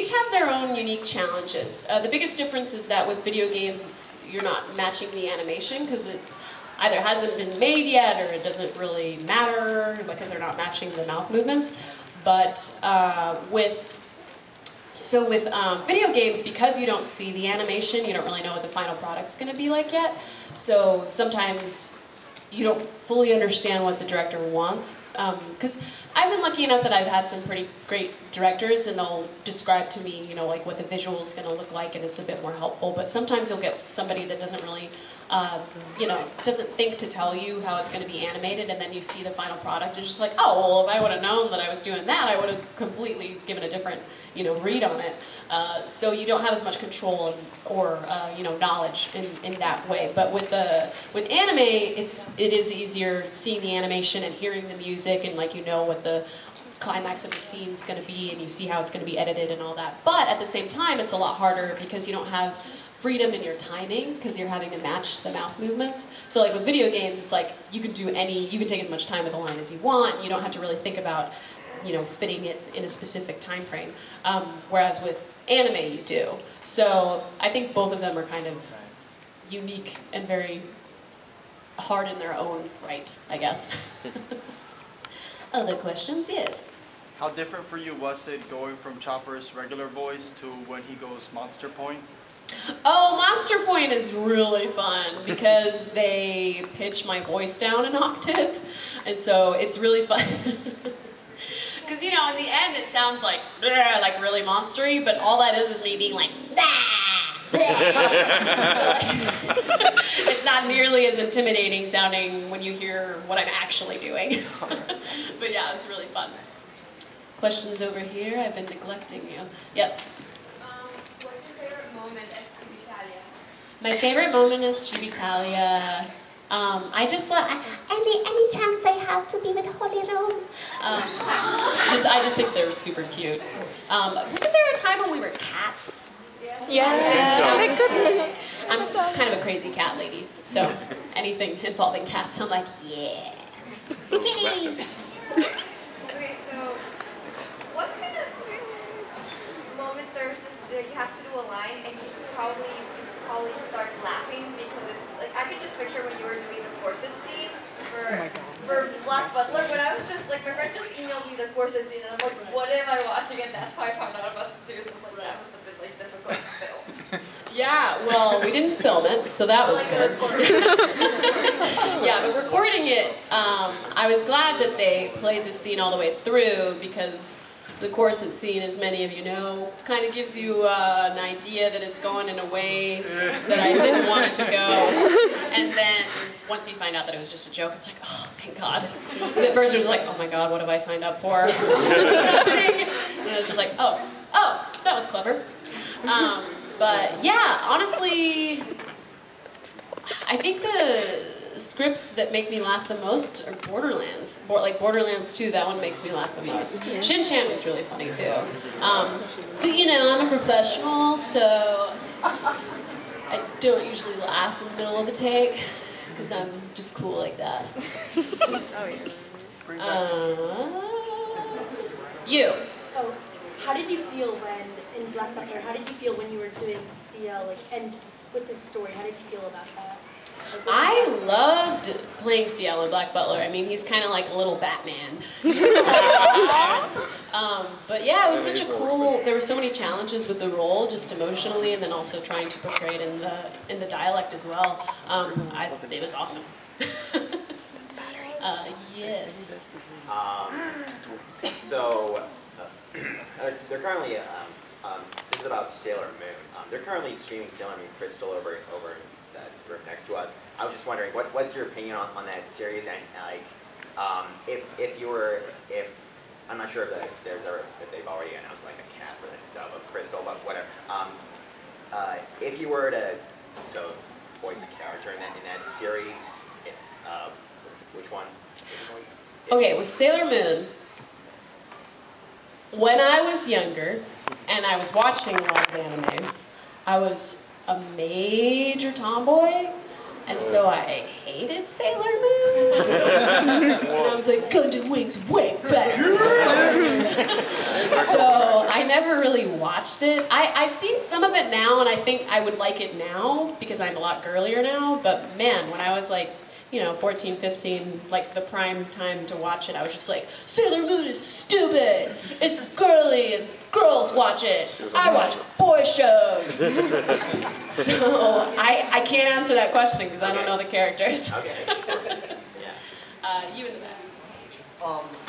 each have their own unique challenges. The biggest difference is that with video games, you're not matching the animation because it either hasn't been made yet or it doesn't really matter because they're not matching the mouth movements. But with video games, because you don't see the animation, you don't really know what the final product's going to be like yet. So sometimes you don't fully understand what the director wants. Because I've been lucky enough that I've had some pretty great directors, and they'll describe to me, you know, like what the visual is going to look like, and it's a bit more helpful. But sometimes you'll get somebody that doesn't really, you know, doesn't think to tell you how it's going to be animated, and then you see the final product, and it's just like, oh, well, if I would have known that I was doing that, I would have completely given a different, you know, read on it. So you don't have as much control or you know, knowledge in that way. But with anime, it is easier seeing the animation and hearing the music, and like you know what the climax of the scene is going to be, and you see how it's going to be edited and all that. But at the same time, it's a lot harder because you don't have freedom in your timing because you're having to match the mouth movements. So like with video games, it's like you can take as much time with a line as you want. You don't have to really think about, you know, fitting it in a specific time frame. Whereas with anime, you do. So I think both of them are kind of unique and very hard in their own right, I guess. Other questions? Yes. How different for you was it going from Chopper's regular voice to when he goes Monster Point? Oh, Monster Point is really fun because they pitch my voice down an octave, and so it's really fun. Because, you know, in the end it sounds like really monstery, but all that is me being like, so, like it's not nearly as intimidating sounding when you hear what I'm actually doing. But yeah, it's really fun. Questions over here? I've been neglecting you. Yes? What's your favorite moment at Civitalia? My favorite moment is Civitalia. I just love any chance I have to be with Holy Rome. I just think they're super cute. Wasn't there a time when we were cats? Yeah. I'm kind of a crazy cat lady, so anything involving cats, I'm like, yeah. Okay, so what kind of moments are you have to do a line and you probably start laughing because it's like I could just picture when you were doing the corset scene for Black Butler, when I was just like, my friend just emailed me the corset scene and I'm like, what am I watching? And that's how I found out about the series. I was like, that was a bit like difficult to film. Yeah, well, we didn't film it, so that was good. Yeah, but recording it, I was glad that they played the scene all the way through because the corset scene, as many of you know, kind of gives you an idea that it's going in a way that I didn't want it to go. And then once you find out that it was just a joke, it's like, oh, thank God. Because at first it was like, oh my God, what have I signed up for? And I was just like, oh, that was clever. But yeah, honestly, I think the scripts that make me laugh the most are Borderlands. Like Borderlands 2, that one makes me laugh the most. Shin-Chan was really funny too. But you know, I'm a professional, so I don't usually laugh in the middle of the take, because I'm just cool like that. You. Oh, how did you feel when, in Black Butler, how did you feel when you were doing CL, like, and with this story, how did you feel about that? I loved playing CL in Black Butler. I mean, he's kind of like a little Batman. But yeah, it was such a cool, there were so many challenges with the role, just emotionally, and then also trying to portray it in the dialect as well. It was awesome. Yes. So, they're currently, this is about Sailor Moon. They're currently streaming Sailor Moon Crystal over in that room next to us. I was just wondering, what's your opinion on that series, and like, if I'm not sure if they've already announced like a cast for the dub of Crystal, but whatever. If you were to voice a character in that series, which one? Okay, with Sailor Moon, when I was younger and I was watching a lot of anime, I was a major tomboy, and so I hated Sailor Moon. And I was like, Gundam Wing's way better. So I never really watched it. I've seen some of it now, and I think I would like it now because I'm a lot girlier now. But man, when I was like, 14, 15, like the prime time to watch it, I was just like, Sailor Moon is stupid. It's girly and girls watch it. I watch boy shows. So I can't answer that question because I don't know the characters. Okay. You in the back.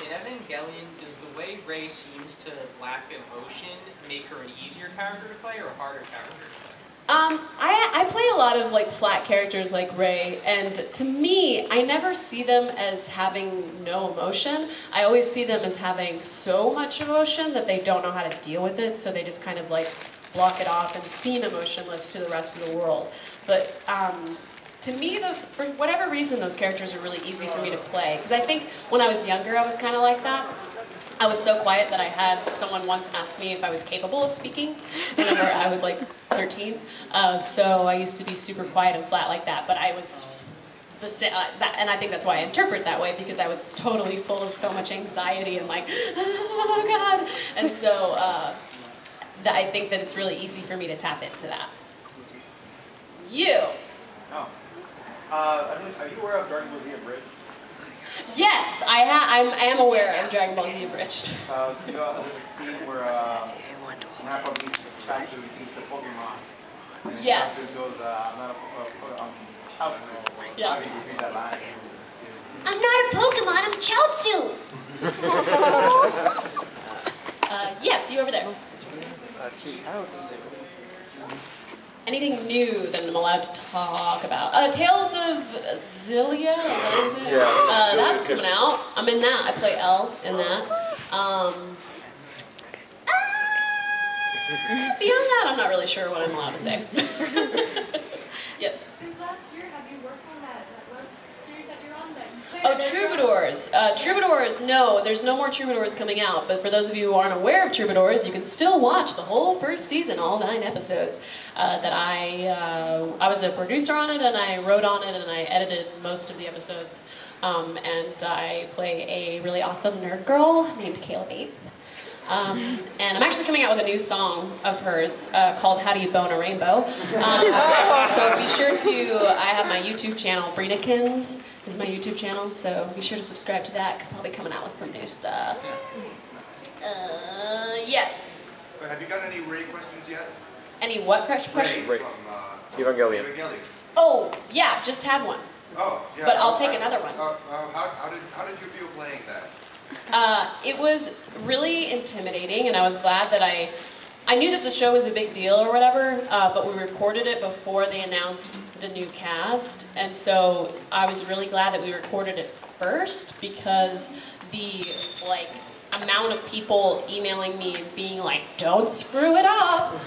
In Evangelion, does the way Rey seems to lack emotion make her an easier character to play or a harder character to play? I play a lot of like flat characters like Rey, and to me, I never see them as having no emotion. I always see them as having so much emotion that they don't know how to deal with it, so they just kind of like block it off and seem emotionless to the rest of the world. But to me, for whatever reason, those characters are really easy for me to play. Because I think when I was younger, I was kind of like that. I was so quiet that I had someone once ask me if I was capable of speaking whenever I was like 13. So I used to be super quiet and flat like that, but I was and I think that's why I interpret that way, because I was totally full of so much anxiety and like, oh God. And so I think that it's really easy for me to tap into that. You. Oh. Are you aware of Dragon Ball Z Abridged? Yes, I am aware of Dragon Ball Z Abridged. You know, there's a scene where Nappa meets Chatsu, meets the Pokemon. And Yes. Chatsu goes, I'm not Chaozu. Yeah. How do you repeat that line? I'm not a Pokemon, I'm Chaozu! Yes, you over there. Anything new that I'm allowed to talk about? Tales of Zillia? Is that it? Yeah. That's coming out. I'm in that. I play Elle in that. Beyond that, I'm not really sure what I'm allowed to say. Yes. Since last year, have you worked on that web series that you're on? Oh, Troubadours. Troubadours, no, there's no more Troubadours coming out. But for those of you who aren't aware of Troubadours, you can still watch the whole first season, all 9 episodes. That I was a producer on it, and I wrote on it, and I edited most of the episodes. And I play a really awesome nerd girl named Kayla Bates. And I'm actually coming out with a new song of hers called How Do You Bone a Rainbow? So be sure to, I have my YouTube channel, Brinakins is my YouTube channel, so be sure to subscribe to that because I'll be coming out with some new stuff. Yes. Wait, have you got any Ray questions yet? Any what question? Ray Right. from Evangelion. Evangelion. Oh, yeah, just had one. Oh, yeah. But I'll take another one. How did you feel playing that? It was really intimidating, and I was glad that I knew that the show was a big deal or whatever, but we recorded it before they announced the new cast, and so I was really glad that we recorded it first, because the amount of people emailing me and being like, don't screw it up,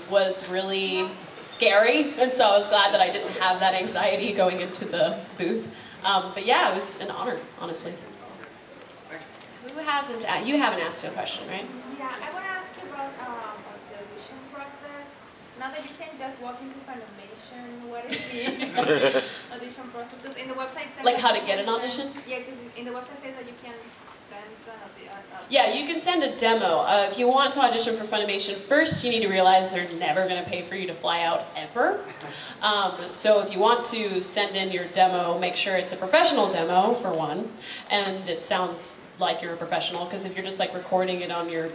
was really scary, and so I was glad that I didn't have that anxiety going into the booth. But yeah, it was an honor, honestly. Who hasn't, you haven't asked a question, right? Yeah, I want to ask you about the audition process. Now that you can just walk into Funimation, what is the audition process? Because in the website says Like that how to you get can an audition? Yeah, because in the website says that you can send an Yeah, you can send a demo. If you want to audition for Funimation, first you need to realize they're never going to pay for you to fly out ever. So if you want to send in your demo, make sure it's a professional demo, for one, and it sounds like you're a professional, because if you're just like recording it on your,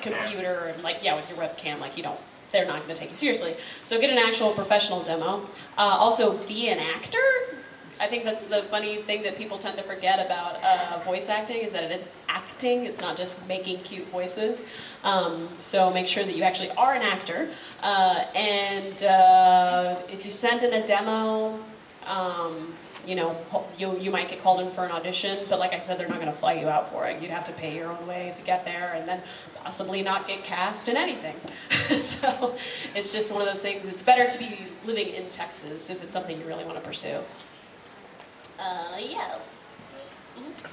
computer and with your webcam, they're not going to take you seriously. So get an actual professional demo. Also, be an actor. I think that's the funny thing that people tend to forget about voice acting, is that it is acting. It's not just making cute voices. So make sure that you actually are an actor. And if you send in a demo, you might get called in for an audition, but like I said, they're not going to fly you out for it. You'd have to pay your own way to get there, and then possibly not get cast in anything. So it's just one of those things. It's better to be living in Texas if it's something you really want to pursue. Yes. Mm-hmm.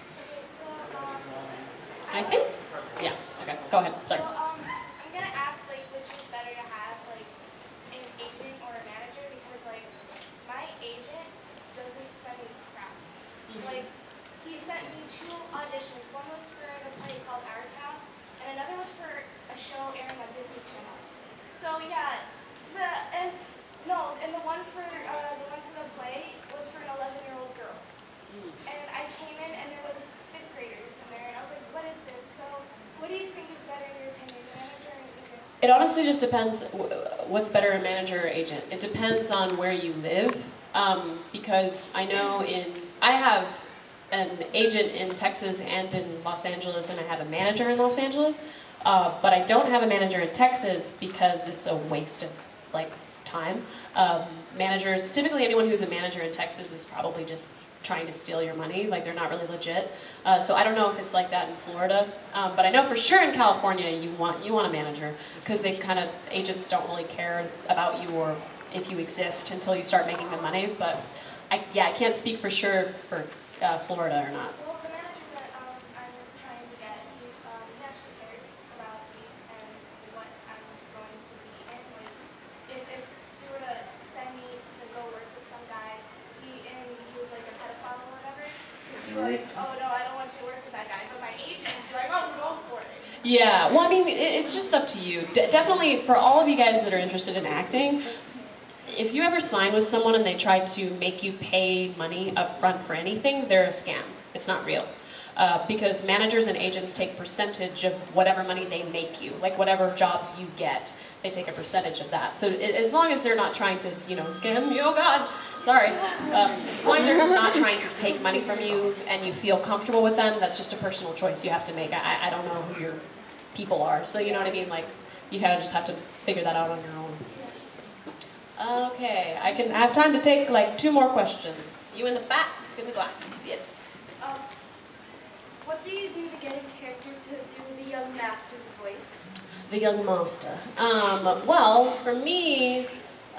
I think? Yeah, okay, go ahead, start. I'm gonna ask which is better to have an agent or a manager, because my agent doesn't send me crap. He sent me 2 auditions. One was for the play called Our Town, and another was for a show airing on Disney Channel. So yeah, and the one for the play was for an 11-year-old girl. And I came in and there was 5th graders in there, and I was like, what is this? So what do you think is better in your opinion, the manager or the agent? It honestly just depends what's better, a manager or agent. It depends on where you live, because I know I have an agent in Texas and in Los Angeles, and I have a manager in Los Angeles, but I don't have a manager in Texas because it's a waste of time. Managers, typically anyone who's a manager in Texas is probably just trying to steal your money, they're not really legit. So I don't know if it's like that in Florida, but I know for sure in California you want a manager, because agents don't really care about you or if you exist until you start making the money. But I can't speak for sure for Florida or not. Well, the manager that I'm trying to get, he actually cares about me and what I'm going to be in. Like, if you were to send me to go work with some guy, he was like a pedophile or whatever, he'd be like, oh no, I don't want you to work with that guy. But my agent would be like, oh, go for it. Yeah, well, I mean, it's just up to you. Definitely, for all of you guys that are interested in acting, if you ever sign with someone and they try to make you pay money up front for anything, they're a scam. It's not real. Because managers and agents take percentage of whatever money they make you, like whatever jobs you get, they take a percentage of that. So as long as they're not trying to, scam you, oh God, sorry. As long as they're not trying to take money from you and you feel comfortable with them, that's just a personal choice you have to make. I don't know who your people are, so you know what I mean? Like, you kind of just have to figure that out on your own. Okay, I have time to take 2 more questions. You in the back, in the glasses, yes. What do you do to get a character to do the young master's voice? The young master. Well, for me,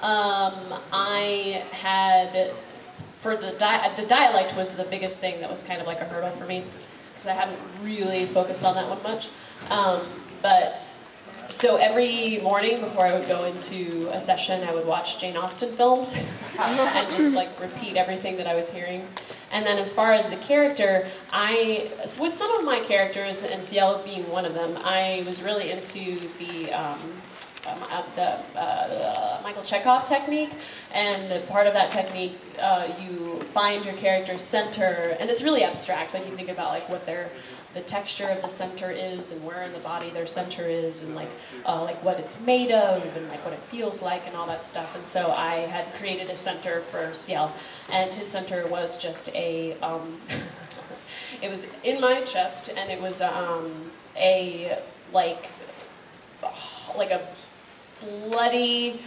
I had, for the dialect was the biggest thing that was kind of like a hurdle for me, because I haven't really focused on that one much. So every morning before I would go into a session, I would watch Jane Austen films and just repeat everything that I was hearing. And then as far as the character, with some of my characters, and Ciel being one of them, I was really into the Michael Chekhov technique. And part of that technique, you find your character's center, and it's really abstract. You think about what the texture of the center is, and where in the body their center is, and what it's made of, and what it feels like, and all that stuff. And so I had created a center for Ciel, and his center was just a, it was in my chest, and it was a bloody,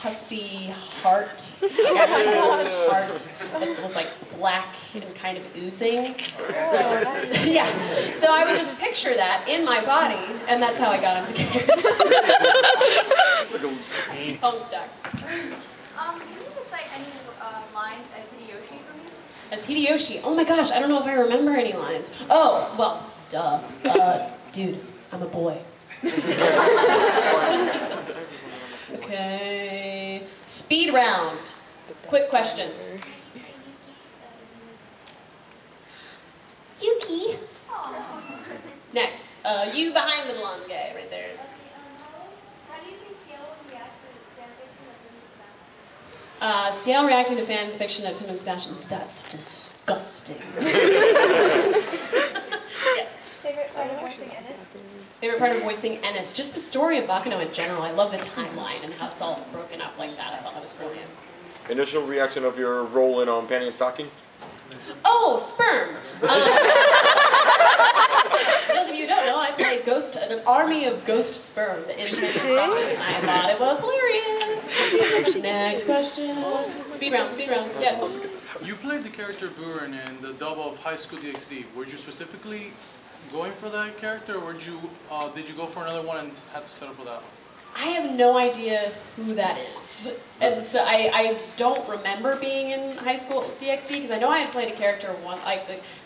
pussy heart. Heart that was black and kind of oozing. So, yeah. So I would just picture that in my body, and that's how I got into character. Homestacks. Can you recite any lines as Hideyoshi for me? As Hideyoshi, oh my gosh, I don't know if I remember any lines. Oh, well, duh. Dude, I'm a boy. Okay. Speed round. Quick questions. Yuki. Next. You behind the blonde guy right there. How do you think Ciel would react to fanfiction of Women's Fashion? Ciel reacting to fan fiction of Women's Fashion. That's disgusting. Yes. Favorite part of voicing Ennis? Favorite part of voicing Ennis? Just the story of Baccano in general. I love the timeline and how it's all broken up like that. I thought that was brilliant. Initial reaction of your role in Panty and Stocking? Oh, sperm! Those of you who don't know, I played an army of ghost sperm in Panty and Stocking. I thought it was hilarious. Next question. Speed round, yes. You played the character Buren in the dub of High School DxD. Were you specifically going for that character, or did you go for another one and had to settle for that one? I have no idea who that is. And so I don't remember being in High School DxD, because I know I had played a character once,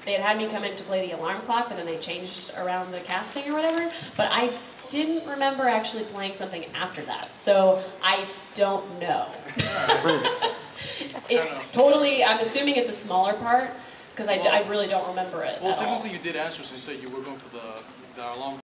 they had me come in to play the alarm clock, but then they changed around the casting or whatever, but I didn't remember actually playing something after that, so I don't know. It's totally, I'm assuming it's a smaller part, because I really don't remember it Well, at all. technically you did answer, so you said you were going for the alarm